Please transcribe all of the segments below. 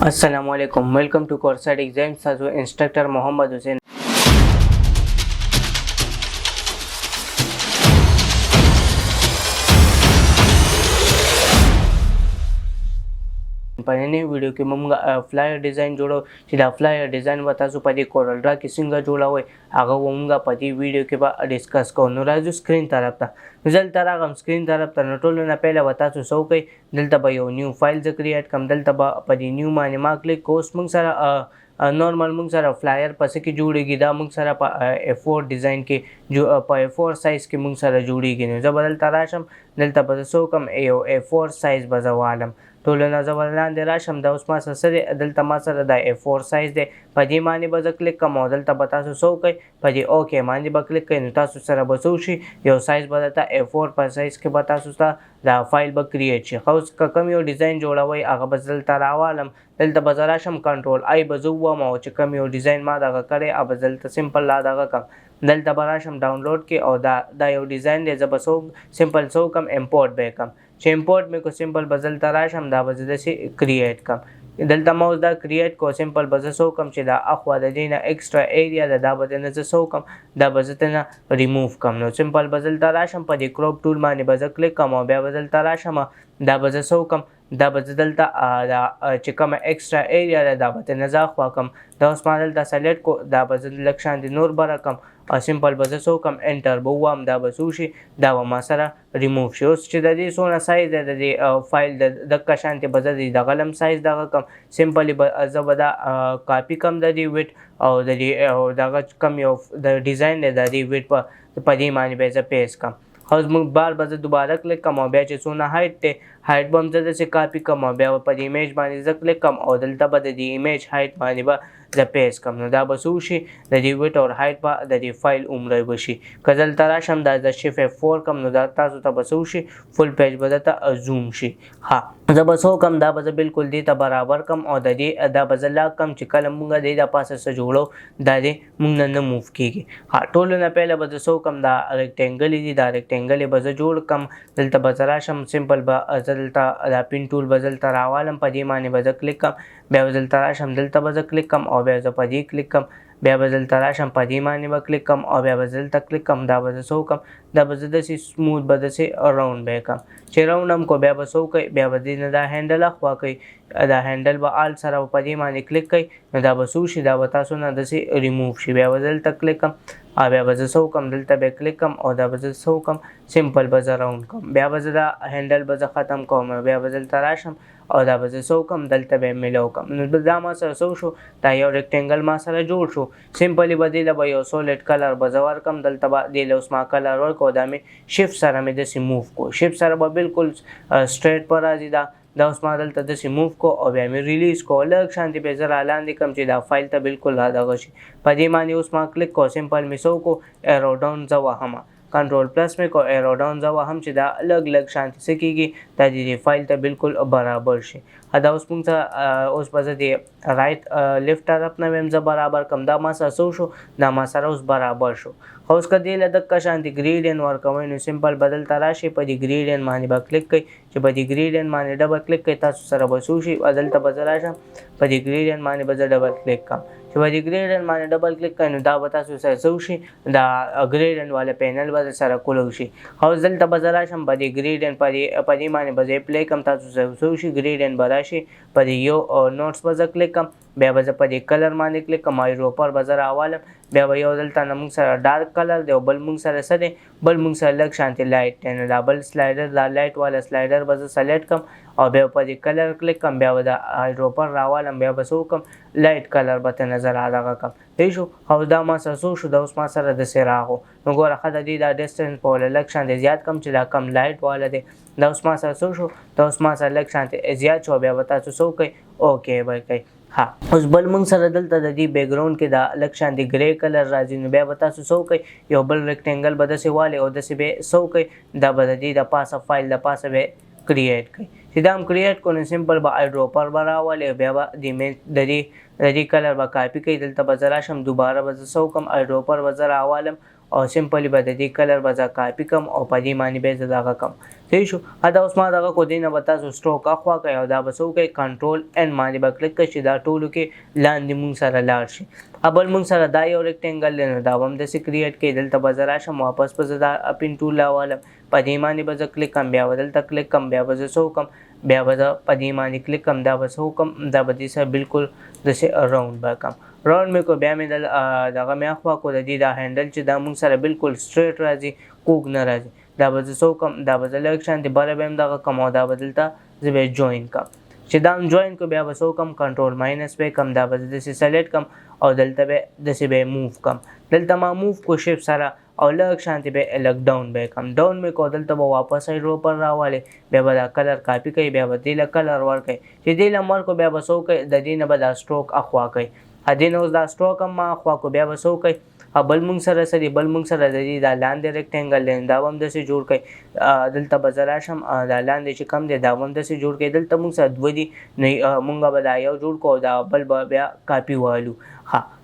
अस्सलामुअलैकुम, welcome to कोर्सर exams. Instructor Mohammad Hussain. पहले वीडियो के मुंगा फ्लायर डिज़ाइन जोड़ो सीधा फ्लायर डिज़ाइन बतासु पदी कोरल ड्रा की सिंगा जोड़ा हुए आगा वो मुंगा पदी वीडियो के बाद डिस्कस को राजू स्क्रीन तरफ था रिजल्ट तरह हम स्क्रीन तरफ था नटोल ना पहले बतासु सौ कई दलता भाई न्यू फाइल ज क्रिएट कम दलता पदी न्यू माने मा क्लिक कोर्स मुंग सारा नॉर्मल मुंग सारा फ्लायर पसे की जोड़ेगी दा मुंग सारा A4 डिज़ाइन के जो A4 साइज़ के मुंग सारा जोड़ेगी जब दलता राशम दलता बस सौ कम A4 साइज़ बजावालम टोलना जबरलान दे राशम दा उसमा सरे दलता मा सरे दा A4 साइज दे पदी मानी बज क्लिक का मॉडल ता बतासु सो कई पदी ओके मानी ब क्लिक कई तासु सरे बसुशी यो साइज बदता A4 पर साइज के बतासु ता दा फाइल ब क्रिएट छ हाउस का कम यो डिजाइन जोड़ा वई आगा बदल तारावालम दलता बजराशम कंट्रोल आई बजुवा मा च कम यो डिजाइन मा दा करे अब बदलता सिंपल ला दा कम दलता बराशम डाउनलोड के और दा यो डिजाइन दे जब सो सिंपल सो कम इंपोर्ट बेकम इंपोर्ट में को सिंपल बदल तराश हम दा बजद से क्रिएट कम दलता माउस दा क्रिएट को सिंपल बज सो कम चिदा अखवा दा देना एक्स्ट्रा एरिया दा बजन ज सो कम दा बजतना रिमूव कम नो सिंपल बदल तराश हम पदी क्रॉप टूल माने बज क्लिक कम और बदल तराश हम दा बज सो कम दा बदलता दा चिकम एक्स्ट्रा एरिया दा बतना जा खवा कम दा उस्मान दलता सेलेक्ट को दा बजल लक्षण दी नूर बरा कम और सिंपल बज सो कम एंटर बुवाम दा बसुशी दा व मासरा रिमूव शोस च दी सोना साइज दी फाइल दक्का शांति बज दी दा गलम साइज दा कम सिंपली बदा कॉपी कम दी विथ और दी दा कम यो द डिजाइन दा दी विथ पदी मानी बेज पेस कम हाउस मुग बार बज दोबारा क्लिक कम और बेच सोना हाइट ते हाइट बम जद से कॉपी कम और बे पर इमेज मानी ज क्लिक कम और दलता बद दी इमेज हाइट मानी बा द पेज कम दा बसुशी द दी विथ और हाइट बा द दी फाइल उम्र बशी कजल तराशम दा शिफ्ट F4 कम दा तासु ता बसुशी फुल पेज बदता जूम शी हां जब बसो कम दा बज बिल्कुल दी ता बराबर कम और द दी दा बजला कम चिकल मुंगा दे दा पास से जोड़ो दा दे मुंग न मूव कीगी हां टोल ना पहले बज सो कम दा रेक्टेंगल दी दा रेक्टेंगल बज जोड़ कम दलता बजराशम सिंपल बजलता दा पिन टूल बजलता रावालम पदी माने बज क्लिक कम बेवजल तराशम दलता बज क्लिक कम और बेवज पदी क्लिक कम बेवजल तराशम पदी माने ब क्लिक कम और बेवजल तक क्लिक कम दा बज सो कम दा बज दसी स्मूथ बद से राउंड बे कम चे राउंड हम को बेव सो कई बेवदी दा हैंडल अखवा कई दा हैंडल ब आल सरा पदी माने क्लिक कई दा बसुशी दा बता सुना दसी रिमूव शी बेवजल तक क्लिक कम आ बेवज सो कम दलता बे क्लिक कम और दा बज सो कम सिंपल बज राउंड कम बेवज दा हैंडल बज खत्म कम बेवजल तराशम और दा बज सो कम दलता बे मिलो कम दा मा सर सो शो दा यो रेक्टेंगल मा सर जोड़ शो सिंपली बदला भयो सॉलिड कलर बजवार कम दलता बा दिले उसमा कलर और को दा में शिफ्ट सर में दसी मूव को शिफ्ट सर बिल्कुल स्ट्रेट पर आ दा दा उसमा दलता दसी मूव को और बे में रिलीज को अलग शांति पे जरा लांदी कम दा फाइल ता बिल्कुल आदा गशी पदी माने उसमा क्लिक को सिंपल मिसो को एरो डाउन जवा हमा कंट्रोल प्लस में को एरो डाउन जवा हम दा अलग अलग शांति से कीगी ताजी फाइल ता बिल्कुल बराबर शे अदा उस पुंसा उस बजे दे राइट लेफ्ट तरफ ना वेम ज बराबर कम दा मासा सो शो दा मासा उस बराबर शो हाउस का दिल दक का शांति ग्रेडियंट वर कमेन सिंपल बदल तराशे पदी ग्रेडियंट माने बा क्लिक कई जे पदी ग्रेडियंट माने डबल क्लिक कई तासु सरा बसुशी बदलता बजराशा पदी ग्रेडियंट माने बज डबल क्लिक कम जे पदी ग्रेडियंट माने डबल क्लिक कई दा बतासु सरा सुशी दा ग्रेडियंट वाले पैनल बज सरा कुलुशी हाउस दलता बजराशा पदी ग्रेडियंट पदी माने बजे प्ले कम तासु सरा सुशी ग्रेडियंट बराशी पदी यो और नोट्स बज क्लिक कम बे बज पदी कलर माने क्लिक कम आई रोपर बजर आवालम बे भयो दलता नमुंग सरा डार्क कलर दे बल मुंग सरा सदे बल मुंग सरा लग शांति लाइट एंड डबल स्लाइडर दा लाइट वाला स्लाइडर बज सेलेक्ट कम और बे पदी कलर क्लिक कम बे बदा आई रोपर रावालम बे बसो कम लाइट कलर बत नजर आ रहा कम देशो हाउ दा मा सो शो दा उसमा सरा द से राहो नो रखा दी दा डिस्टेंस पर लक्षण दे ज्यादा कम चिदा कम लाइट वाला दे दा उसमा सरा सो शो दा उसमा सरा लक्षण दे ज्यादा छो बे बता सो कई ओके भाई कई हाँ उस बल मुंग सर दलता दी बैकग्राउंड के दा लक्षण दी ग्रे कलर राजी ने बे बता सो कई यो बल रेक्टेंगल बदसे वाले और दसे बे सो कई दा बदी दा पास फाइल दा पास बे क्रिएट कई सीधा हम क्रिएट को सिंपल बा आई ड्रॉपर बरा वाले बेबा दी में दरी कलर बा कॉपी कई दलता बजराशम दोबारा बज सो कम आई ड्रॉपर बजर आवालम او سمپلی به د دې کلر به زه کاپي کم او په دې باندې به زه دغه کم صحیح شو. دا اوس ما دغه کو دی نه به تاسو سټروک اخوا کوئ او دا به څه وکئ کنټرول ان باندې به کلیک کړئ چې دا ټولو کې لاندې مونږ سره لاړ شي. بل مونږ سره دا یو ریکټینګل دی نو دا به هم داسې کریټ کړئ. دلته به زه راشم واپس به زه دا پین ټول راولم په دې باندې به زه کلیک کړم بیا به دلته کلیک کړم بیا به زه څه وکړم بیا به زه په دې باندې کلیک کړم دا به څه وکړم دا به دې سره بالکل داسې راوند به کړم. راوند مې کو بیا مې دغه مې اخوا کو د دې دا هینډل چې دا مونږ سره بالکل سټریټ راځي کوږ نه راځي دا به زه څه وکړم دا به زه لږ شانتې بره به هم دغه کړم او دا به دلته زه به جوین کړم. چې دا هم جوین کو بیا به څه وکړم کنټرول ماینس به کړم دا به زه داسې سلیکټ کړم او دلته به داسې به موو کړم. دلته ما موو کو شیفټ سره او لږ شانتې به لږ ډاون به کړم. ډاون مې کو دلته به واپس سایډ پر راولې بیا به دا کلر کاپي کوي بیا به دې له کلر ورکوي چې دې له ورکو بیا به څه وکړئ د دې نه به دا سټروک اخوا کوي. دې نه اوس دا سټروک هم ما اخوا کو بیا به څه وکړئ بل مونږ سره سړي بل مونږ سره د دې دا لاندې ریکټینګل دی دا به هم داسې جوړ کړئ. دلته به زه راشم دا لاندې چې کم دی دا به هم داسې جوړ کړئ. دلته مونږ سره دوه دي نو مونږ به دا یو جوړ کړو دا بل به بیا کاپي والو.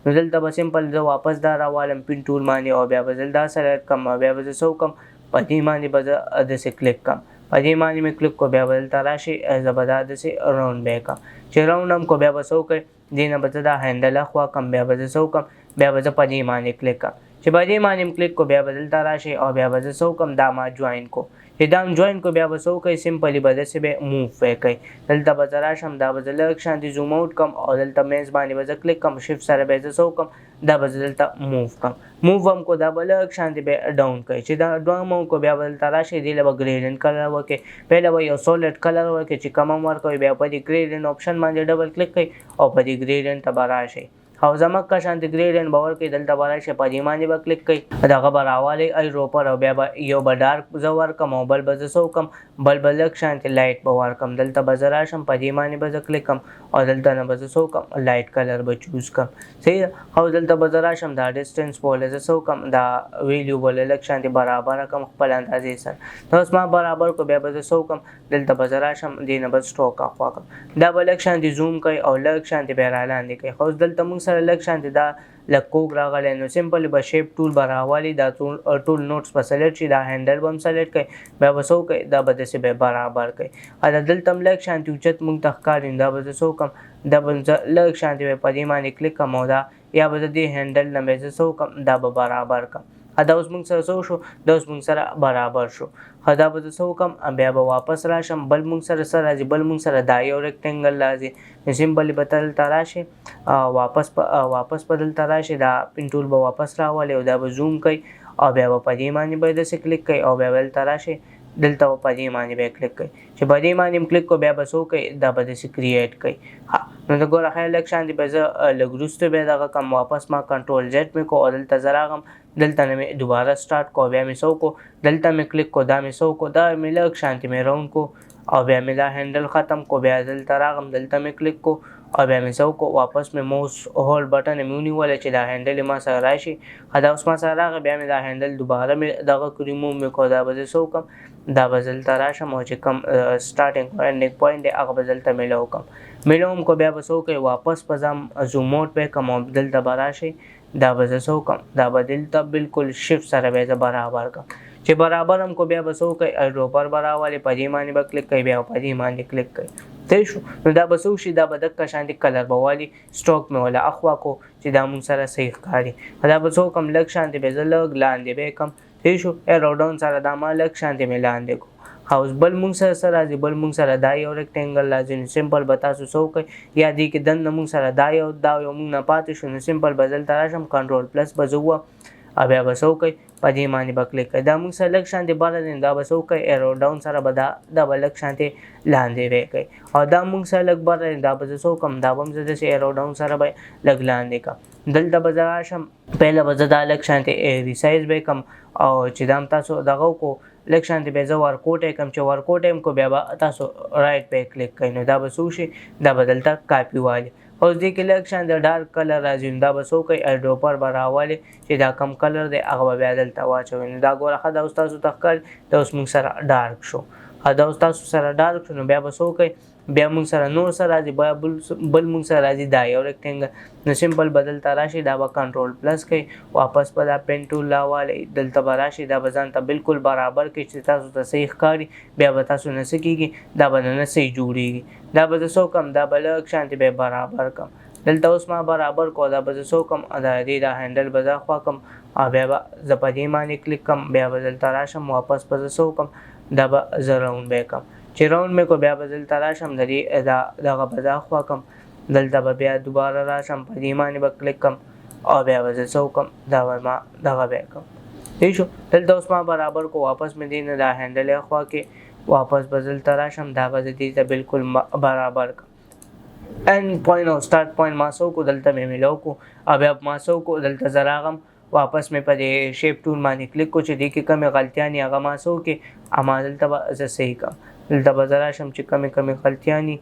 نو دلته به سمپل زه واپس دا راوالم پین ټول باندې او بیا به زه دا سلیکټ کړم بیا به زه څه وکړم په دې باندې به زه داسې کلیک کړم په دې باندې مې کلیک کړو بیا به دلته راشي زه به دا داسې راوند به کړم. چې راوند هم کو بیا به څه وکړئ دې نه به زه دا هینډل اخوا کړم بیا به زه څه وکړم بیا به زه په دې باندې کلیک کړم چې په دې باندې کلیک کو بیا به دلته راشي او بیا به زه څه وکړم دا ما جوین کو چې دا هم جوین کو بیا به څه وکړئ سمپلی به داسې به موو به کوئ. دلته به زه راشم دا به زه لږ شانتې زوم آوټ کړم او دلته منځ باندې به زه کلیک کړم شیفټ سره به زه څه وکړم دا به زه دلته موو کړم. موو هم کو دا به لږ شانتې به ډاون کوئ چې دا ډاون هم کو بیا به دلته راشي دې له به ګریډینټ کلر ورکړئ پهله به یو سولډ کلر ورکړئ چې کم هم ورکوئ بیا په دې ګریډینټ آپشن باندې ډبل کلیک کړئ او په دې ګریډینټ ته به راشئ او زموږ که شانتې ګریډینټ به ورکړئ دلته به راشئ په دې باندې به کلیک کړئ دغه به راوالئ ایروپر او بیا به یو به ډارک زه ورکړم او بل به زه څه وکړم بل به لږ شانتې لایټ به ورکړم. دلته به زه راشم په دې باندې به زه کلیک کړم او دلته نه به زه څه وکړم لایټ کلر به چوز کړم صحیح ده. او دلته به زه راشم دا ډسټنس به ولې زه څه وکړم دا ویلیو به لږ شانتې برابره کړم خپل اندازې سره. نو اوس ما برابر کړو بیا به زه څه وکړم دلته به زه راشم دې نه به سټروک اخوا کړم دا به لږ شانتې زوم کوئ او لږ شانتې بیا رالاندې کوئ. خو اوس دلته مونږ سره لږ شانتې دا لږ کوږ راغلی نو سمپلی به شیپ ټول به راوالي دا ټول نوټس به سلیکټ شي دا هینډل به هم سلیکټ کړئ بیا به څه وکړئ دا به داسې به برابر کړئ. دا دلته هم لږ شانتې اوچت مونږ ته ښکاري دا به زه څه وکړم دا به زه لږ شانتې به په دې باندې کلیک کړم او دا یا به زه دې هینډل نه به زه څه وکړم دا به برابر کړم. دا اوس مونږ سره څه وشو دا اوس مونږ سره برابر شو. دا به زه څه وکړم بیا به واپس راشم بل مونږ سره څه راځي بل مونږ سره دا یو ریکټینګل راځي نو سمپلی به دلته راشي واپس به دلته راشي دا پین ټول به واپس راولي او دا به زوم کوئ او بیا به په دې باندې به داسې کلیک کوئ او بیا به دلته راشي دلته به په دې باندې به کلیک کوئ چې په دې باندې کلیک کو بیا به څه وکئ دا به داسې کریټ کوئ. نو د ګوره ښه لږ شانتې به زه لږ وروسته بیا دغه کړم واپس ما کنټرول زیډ مې کو او دلته زه راغلم دلته نه مې دوباره سټارټ کو بیا مې څه وکړو دلته مې کلیک کو دا مې څه وکړو دا مې لږ شانتې مې راوند کو او بیا مې دا هینډل ختم کو بیا دلته راغلم دلته مې کلیک کو او بیا مې څه وکړو واپس مې موس هولډ بټن مې ونیولی چې دا هینډل ما سره راشي دا اوس ما سره راغی بیا مې دا هینډل دوباره مې دغه ریموو مې کو دا به زه څه وکړم دا به دلته راشم او چې کوم سټارټینګ اینډینګ پوینټ دی هغه به دلته میلاو کړم میلاو کو بیا به څه وکړئ واپس به ځم زوم آوټ به کړم او دلته به راشئ دا به زه څه وکړم دا به دلته بالکل شیفټ سره به زه برابر کړم چې برابر هم کو بیا به څه وکړئ ایروپر به راولئ په دې باندې به کلیک کوئ بیا په دې باندې کلیک کوئ صحیح شو. نو دا به څه وشي دا به دقه شانتې کلر به والي سټروک مې وله اخوا کو چې دا مونږ سره صحیح ښکاري دا به څه وکړم لږ شانتې به زه لږ لاندې به کړم صحیح شو ایرو ډاون سره دا ما لږ شانتې مې لاندې کو. اوس بل مونږ سره څه راځي بل مونږ سره دا یو ریکټینګل راځي نو سمپل به تاسو څه وکئ یا دې کې دننه مونږ سره دا یو مونږ نه پاتې شو نو سمپل به دلته راشم کنټرول پلس به زه ووهم او بیا به څه وکئ په دې باندې به کلیک کوئ دا مونږ سره لږ شانتې بره دی دا به څه وکئ ایرو ډاون سره به دا به لږ شانتې لاندې به کوئ او دا مونږ سره لږ بره دی دا به زه څه وکړم دا به هم زه داسې ایرو ډاون سره به لږ لاندې کړم. دلته به زه راشم پهله به زه دا لږ شانتې ریسایز به کړم او چې دا هم تاسو دغه وکړو لږ شانتې به زه ورکوټ یې کړم چې ورکوټ یې کړو بیا به تاسو رایټ به کلیک کوئ نو دا به څه وشي دا به دلته کاپي والي. اوس دې کې لږ شانتې ډارک کلر راځي نو دا به څه وکئ ایډوپر به راولئ چې دا کم کلر دی هغه به بیا دلته واچوئ نو دا ګوره ښه دا اوس تاسو ته ښکاري دا اوس موږ سره ډارک شو دا اوس تاسو سره ډارک شو نو بیا به څه وکئ بیا موږ سره نور سره راځي بل موږ سره راځي دا یو ریکټینګل. نو سمپل بدلته راشي دا به کنټرول پلس کوي واپس په دا پین ټول راوالئ دلته به راشي دا به ځان ته بالکل برابر کړي چې تاسو ته صحیح ښکاري. بیا به تاسو نه څه کېږي دا به نه صحیح جوړېږي. دا به زه څه وکړم دا به لږ شانتې به برابر کړم. دلته اوس ما برابر کو دا به زه څه وکړم دا دا هینډل به زه خوا کړم او بیا به زه په دې باندې کلیک کړم. بیا به دلته راشم واپس به زه څه وکړم دا به زه راوند به کړم. چې راوند مې کو بیا به دلته راشم د دې دغه به زه خوا کړم. دلته به بیا دوباره راشم په دې باندې به کلیک کړم او بیا به زه څه وکړم دا به ما دغه به کړم. ٹھیک شو. دلته اوس ما برابر کو واپس مې دې نه دا هینډل یې خوا کې واپس به دلته راشم دا به زه دې ته بالکل برابر کړم. end point او start point ما څه وکړو دلته مې میلاو کو او بیا ما څه وکړو دلته زه راغم واپس مې په دې شیپ ټول باندې کلیک کو چې دې کې کمې غلطیانې هغه ما څه وکړې اما دلته به زه صحیح کړم. دلته به زه راشم چې کمې غلطیانې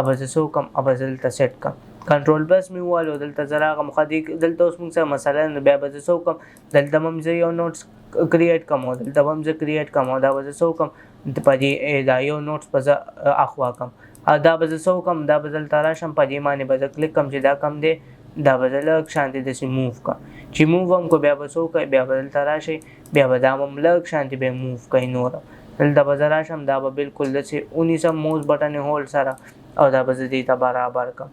به زه څه وکړم به زه دلته سیټ کړم. کنټرول پلس مې ووالو دلته زه راغم خو دلته اوس موږ سره مسله نه بیا به زه څه وکړم دلته به هم زه یو نوټس کریټ کړم او دلته به هم زه کریټ کړم او دا به زه څه وکړم په دې دا یو نوټس به زه اخوا کړم. دا به زه څه وکړم دا به دلته راشم په دې باندې به زه کلیک کړم چې دا کم دی دا به زه لږ شانتې داسې موو کړم. چې موو هم کو بیا به څه وکړئ بیا به دلته راشئ بیا به دا هم لږ شانتې به موو کوئ نور. دلته به زه راشم دا به بالکل داسې ونیسم موز بټن هولډ سره او دا به زه دې ته برابر کړم.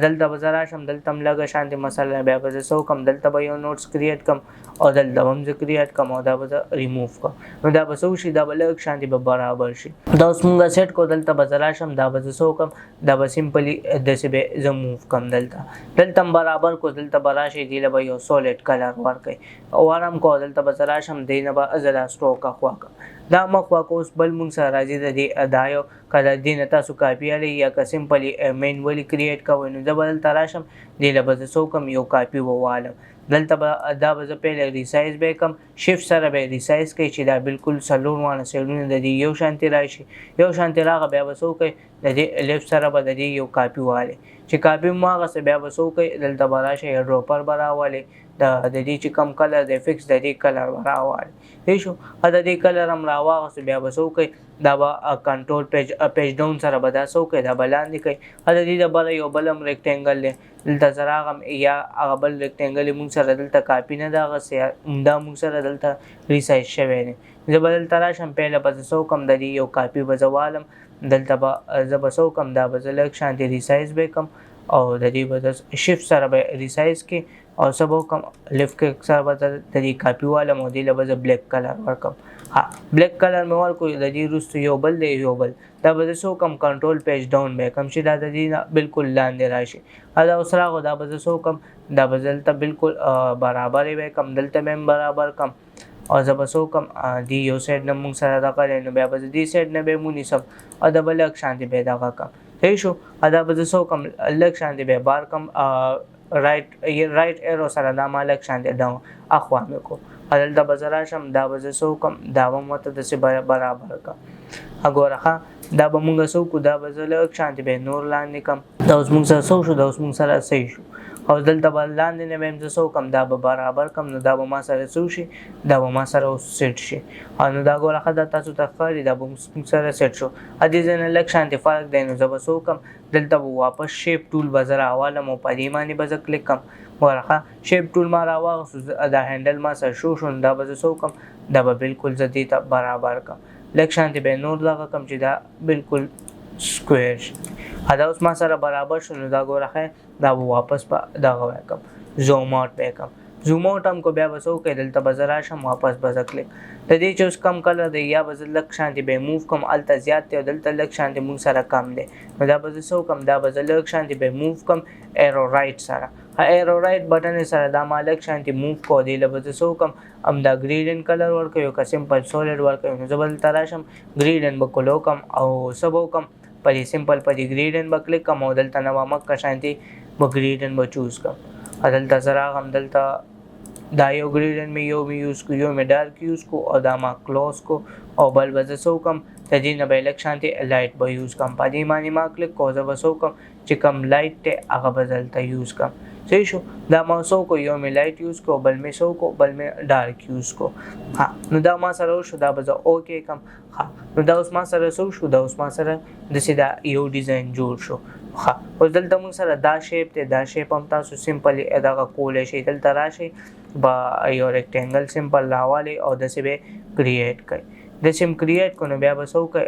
دلته به زه راشم دلته هم لږه شانتې مسله بیا به زه څه وکړم دلته به یو نوټس کریټ کړم او دلته به هم زه کریټ کړم او دا به زه ریموو کړم. نو دا به څه وشي دا به لږ شانتې به برابر شي. دا اوس مونږ سیټ کړو دلته به زه راشم دا به زه څه وکړم دا به سمپلي داسې به زه موو کړم. دلته هم برابر کړو دلته به راشئ دې له به یو سولډ کلر ورکړئ او آرام کو دلته به زه راشم دې نه به زه دا سټروک اخوا کړم. دا مخوا که اوس بل مونږ سره راځي د دې دا یو که د دې نه تاسو کاپي اړئ یا که سمپلي مینولي کریټ کوئ نو زه به دلته راشم دې له به زه څه وکړم یو کاپي ووالم. دلته به دا به زه پهله ریسایز به کړم شفت سره به ریسایز کوئ چې دا بالکل څلور واړه سایډونه د دې یو شانتې راشي. یو شانتې راغه بیا به څه وکړئ د دې لیفټ سره به د دې یو کاپي والئ چې کاپي مو هغسې بیا به څه وکړئ دلته به راشئ ډروپر به راولئ د دې چې کم کلر دی فکس د دې کلر به راوالئ. ٹھیک شو. د دې کلر هم راواغستو بیا به څه وکړئ دا به کنټرول پیج ډاون سره به دا څه وکړئ دا به لاندې کړئ. د دې دپاره یو بل هم ریکټینګل دی دلته زه راغم یا هغه بل ریکټینګل یې مونږ سره دلته کاپي نه ده هغسې همدا مونږ سره دلته ریسایز شوی دی. زه به دلته راشم پهله به زه څه وکړم د دې یو کاپي به زه والم دلته به زه به څه وکړم دا به زه لږ شانتې ریسایز به کړم او د دې به زه شفت سره به ریسایز کړي او څه به وکړم لیفټ کلیک سره به د دې کاپي والم او دې له به زه بلیک کلر ورکړم. بلیک کلر مې ورکړو د دې وروسته یو بل دی یو بل دا به زه څه وکړم کنټرول پیج ډاون به کړم چې دا د دې نه بالکل لاندې راشي. دا اوس راغو دا به زه څه وکړم دا به زه دلته بالکل برابر یې به کړم دلته به هم برابر کړم او زه به څه وکړم دې یو سایډ نه مونږ سره دغه دی نو بیا به زه دې سایډ نه به یې ونیسم او دا به لږ شانتې به یې دغه کړم. ٹھیک شو. دا به زه څه وکړم لږ شانتې به یې بار کړم رایټ ایرو سره دا ما لږ شانتې دا اخوا مې کړو. دلته به زه راشم دا به زه څه وکړم دا به هم ورته داسې برابر کړم. ګوره ښه دا به مونږ څه وکړو دا به زه لږ شانتې به یې نور لاندې کړم. دا اوس مونږ سره څه وشو دا اوس مونږ سره صحیح شو. او دلته به لاندې نه به هم زه څه وکړم دا به برابر کړم نو دا به ما سره څه وشي دا به ما سره اوس سیټ شي. نو دا ګوره ښه دا تاسو ته ښکاري دا به مونږ سره سیټ شو. دې ځای نه لږ شانتې فرق دی نو زه به څه وکړم دلته به واپس شیپ ټول به زه راوالم او په دې باندې به زه کلیک کړم. ګوره ښه شیپ ټول ما راواغستو دا هینډل ما سره شو نو دا به زه څه وکړم دا به بالکل زه دې ته برابر کړم. لږ شانتې به یې نور دغه کړم چې دا بالکل سکویر شي. دا اوس ما سره برابر شو نو دا ګوره ښه دا به واپس په دغه به کړم زوم آوټ به کړم. زوم آوټ هم کو بیا به څه وکړئ دلته به زه راشم واپس به زه کلیک د دې چې اوس کم کلر دی یا به زه لږ شانتې به یې موو کړم هلته زیات دی او دلته لږ شانتې مونږ سره کم دی نو دا به زه څه وکړم دا به زه لږ شانتې به یې موو کړم ایرو رایټ سره. ایرو رایټ بټن سره دا ما لږ شانتې موو کړو دې له به زه څه وکړم همدا ګریډین کلر ورکوي او که سمپل سولډ ورکوي نو زه به دلته راشم ګریډین به کلو کړم او څه به وکړم په دې سمپل په دې ګریډین به کلیک کړم او دلته نه به مکه شانتې به ګریډین به چوز کړم. دلته زه راغم دلته دا یو ګریډین مې یو مې یوز کو یو مې ډارک یوز کو او دا ما کلوز کو او بل به زه څه وکړم د دې نه به یې لږ شانتې لایټ به یوز کړم. په دې باندې ما کلیک کو زه به څه وکړم چې کم لایټ دی هغه به دلته یوز کړم صحیح شو. دا ما څه وکړو یو مې لایټ یوز کړو بل مې څه وکړو بل مې ډارک یوز کړو. ها نو دا ما سره وشو دا به زه اوکې کړم. ها نو دا اوس ما سره څه وشو دا اوس ما سره داسې دا یو ډیزاین جوړ شو. ها اوس دلته موږ سره دا شیپ دی دا شیپ هم تاسو سمپلی دغه کولی شئ. دلته راشئ به یو ریکټینګل سمپل راوالئ او داسې به کریټ کړئ. داسې هم کریټ کړو نو بیا به څه وکړئ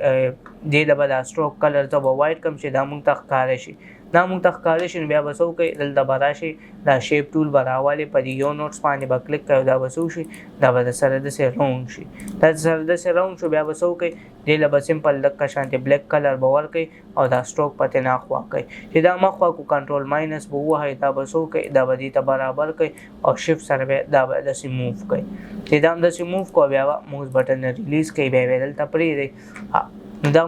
دې له به دا سټروک کلر ته به وایټ کړم چې دا موږ ته ښکاره شي. دا موږ ته ښکاره شي نو بیا به څه وکړئ دلته به راشئ دا شیپ ټول به راوالئ په دې یو نوټس باندې به کلیک کړئ دا به څه وشي دا به درسره داسې راونډ شي. دا درسره داسې راونډ شو بیا به څه وکړئ دې له به سمپل دقه شانتې بلیک کلر به ورکړئ او دا سټروک په ترې ناخوا کړئ. چې دا مخوا کو کنټرول ماینس به ووهئ دا به څه وکړئ دا به دې ته برابر کړئ او شفټ سره به دا به داسې موو کړئ. چې دا هم داسې موو کړو بیا به موز بټن ریلیز کړئ بیا به دلته پرېږدئ. ها دا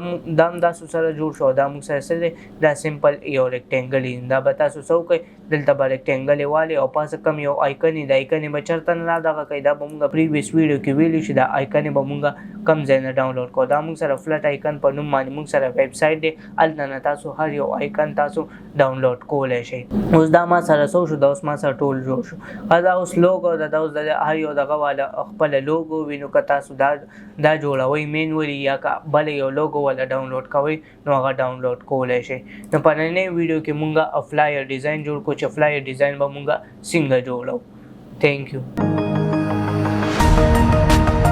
هم تاسو سره جوړ شو دا موږ سره څه دی دا سمپل یو ریکټینګل دی. دا به تاسو څه وکړئ دلته به ریکټینګل یې والئ او پاسه کم یو آیکن دی دا آیکن به چېرته نه دغه کوي دا به موږ پریویس ویډیو کې ویلي چې دا آیکن به موږ کم ځای نه ډاونلوډ کړو. دا موږ سره فلټ آیکن په نوم باندې موږ سره ویب سایټ دی هلته نه تاسو هر یو آیکن تاسو ډاونلوډ کولی شئ. اوس دا ما سره څه شو دا اوس ما سره ټول جوړ شو. دا اوس لوګو دا اوس د هر یو دغه والا خپله لوګو وي نو که تاسو دا جوړوئ مینولي یا که بله یو لوګو والا ډاونلوډ کوئ نو هغه ډاونلوډ کولی شئ. نو په نننۍ ویډیو کې مونږ فلایر ډیزاین جوړ کړو چې فلایر ډیزاین به مونږ څنګه جوړو. تھینک یو.